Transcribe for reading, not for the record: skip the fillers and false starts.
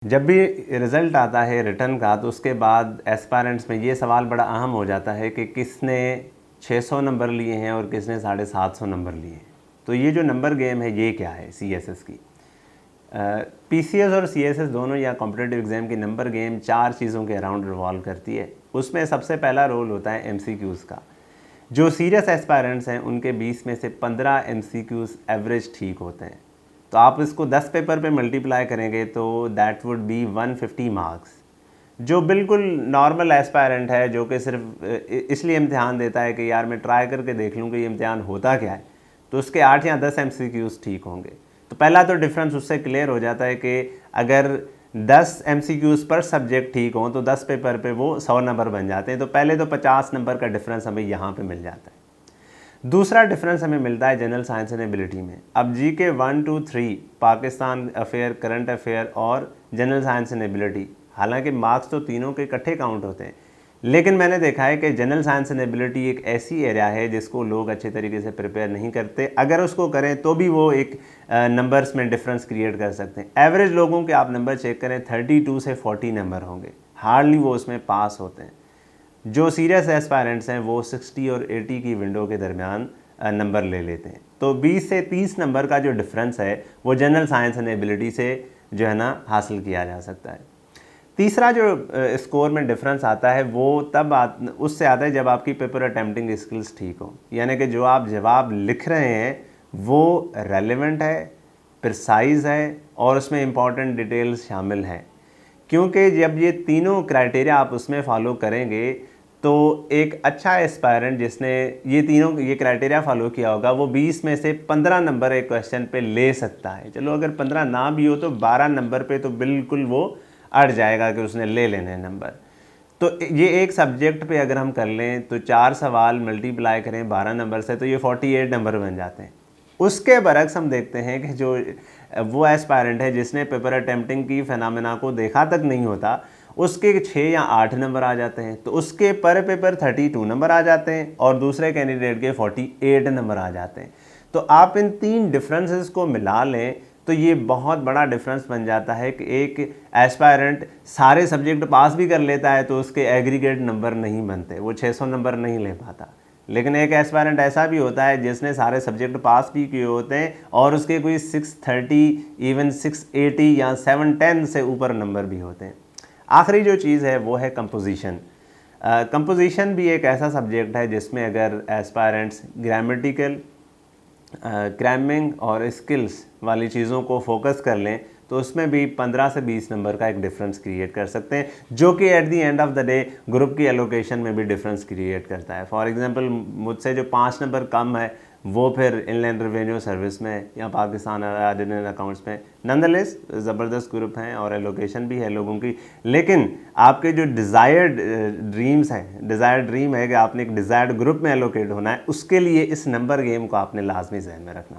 जब भी रिज़ल्ट आता है रिटर्न का तो उसके बाद एस्पायरेंट्स में ये सवाल बड़ा अहम हो जाता है कि किसने 600 नंबर लिए हैं और किसने 750 नंबर लिए हैं। तो ये जो नंबर गेम है ये क्या है सीएसएस की। पीसीएस और सीएसएस दोनों या कॉम्पिटिटिव एग्ज़ाम की नंबर गेम 4 चीज़ों के अराउंड रिवॉल्व करती है। उसमें सबसे पहला रोल होता है एमसीक्यूज़ का। जो सीरियस एस्पायरेंट्स हैं उनके 20 में से 15 एमसीक्यूज़ एवरेज ठीक होते हैं। तो आप इसको 10 पेपर पे मल्टीप्लाई करेंगे तो दैट वुड बी 150 मार्क्स। जो बिल्कुल नॉर्मल एस्पायरेंट है जो कि सिर्फ इसलिए इम्तिहान देता है कि यार मैं ट्राई करके देख लूँ कि ये इम्तिहान होता क्या है, तो उसके 8 या 10 एमसीक्यूज़ ठीक होंगे। तो पहला तो डिफरेंस उससे क्लियर हो जाता है कि अगर 10 एमसीक्यूज़ पर सब्जेक्ट ठीक हों तो 10 पेपर पे वो 100 नंबर बन जाते हैं। तो पहले तो 50 नंबर का डिफरेंस हमें यहाँ पे मिल जाता है। दूसरा डिफरेंस हमें मिलता है जनरल साइंस एंड एबिलिटी में। अब जी के 1, 2, 3 पाकिस्तान अफेयर, करंट अफेयर और जनरल साइंस एंड एबिलिटी, हालांकि मार्क्स तो तीनों के इकट्ठे काउंट होते हैं, लेकिन मैंने देखा है कि जनरल साइंस एंड एबिलिटी एक ऐसी एरिया है जिसको लोग अच्छे तरीके से प्रिपेयर नहीं करते। अगर उसको करें तो भी वो एक नंबर्स में डिफरेंस क्रिएट कर सकते हैं। एवरेज लोगों के आप नंबर चेक करें 32 से 40 नंबर होंगे, हार्डली वो उसमें पास होते हैं। जो सीरियस एस्पायरेंट्स हैं वो 60 और 80 की विंडो के दरमियान नंबर ले लेते हैं। तो 20 से 30 नंबर का जो डिफरेंस है वो जनरल साइंस एंड एबिलिटी से जो है ना हासिल किया जा सकता है। तीसरा जो स्कोर में डिफरेंस आता है वो उससे आता है जब आपकी पेपर अटेम्प्टिंग स्किल्स ठीक हो, यानी कि जो आप जवाब लिख रहे हैं वो रेलेवेंट है, प्रिसाइज है और उसमें इम्पॉर्टेंट डिटेल्स शामिल हैं। क्योंकि जब ये तीनों क्राइटेरिया आप उसमें फॉलो करेंगे तो एक अच्छा एस्पायरेंट जिसने ये क्राइटेरिया फॉलो किया होगा वो 20 में से 15 नंबर एक क्वेश्चन पे ले सकता है। चलो अगर 15 ना भी हो तो 12 नंबर पे तो बिल्कुल वो अड़ जाएगा कि उसने ले लेने नंबर। तो ये एक सब्जेक्ट पे अगर हम कर लें तो 4 सवाल मल्टीप्लाई करें 12 नंबर से तो ये 48 नंबर बन जाते हैं। उसके बरक्स हम देखते हैं कि जो वो एस्पायरेंट है जिसने पेपर अटेम्प्टिंग की फिनोमेना को देखा तक नहीं होता, उसके 6 या 8 नंबर आ जाते हैं। तो उसके पर पेपर 32 नंबर आ जाते हैं और दूसरे कैंडिडेट के 48 नंबर आ जाते हैं। तो आप इन तीन डिफरेंसेस को मिला लें तो ये बहुत बड़ा डिफरेंस बन जाता है कि एक एस्पायरेंट सारे सब्जेक्ट पास भी कर लेता है तो उसके एग्रीगेट नंबर नहीं बनते, वो 600 नंबर नहीं ले पाता। लेकिन एक एस्पायरेंट ऐसा भी होता है जिसने सारे सब्जेक्ट पास भी किए होते हैं और उसके कोई 630, इवन 680 या 710 से ऊपर नंबर भी होते हैं। आखिरी जो चीज़ है वो है कंपोजिशन। कंपोजिशन भी एक ऐसा सब्जेक्ट है जिसमें अगर एस्पायरेंट्स ग्रामेटिकल, क्रैमिंग और स्किल्स वाली चीज़ों को फोकस कर लें तो उसमें भी 15 से 20 नंबर का एक डिफरेंस क्रिएट कर सकते हैं, जो कि at the end of the day group की एलोकेशन में भी डिफरेंस क्रिएट करता है। फॉर एग्जांपल मुझसे जो 5 नंबर कम है वो फिर इनलैंड रेवेन्यू सर्विस में या पाकिस्तान ऑर्डिनरी अकाउंट्स में नॉनदलेस ज़बरदस्त ग्रुप हैं और एलोकेशन भी है लोगों की। लेकिन आपके जो डिज़ायर्ड ड्रीम्स हैं, डिज़ायर्ड ड्रीम है कि आपने एक डिज़ायर्ड ग्रुप में एलोकेट होना है, उसके लिए इस नंबर गेम को आपने लाजमी ज़हन में रखना।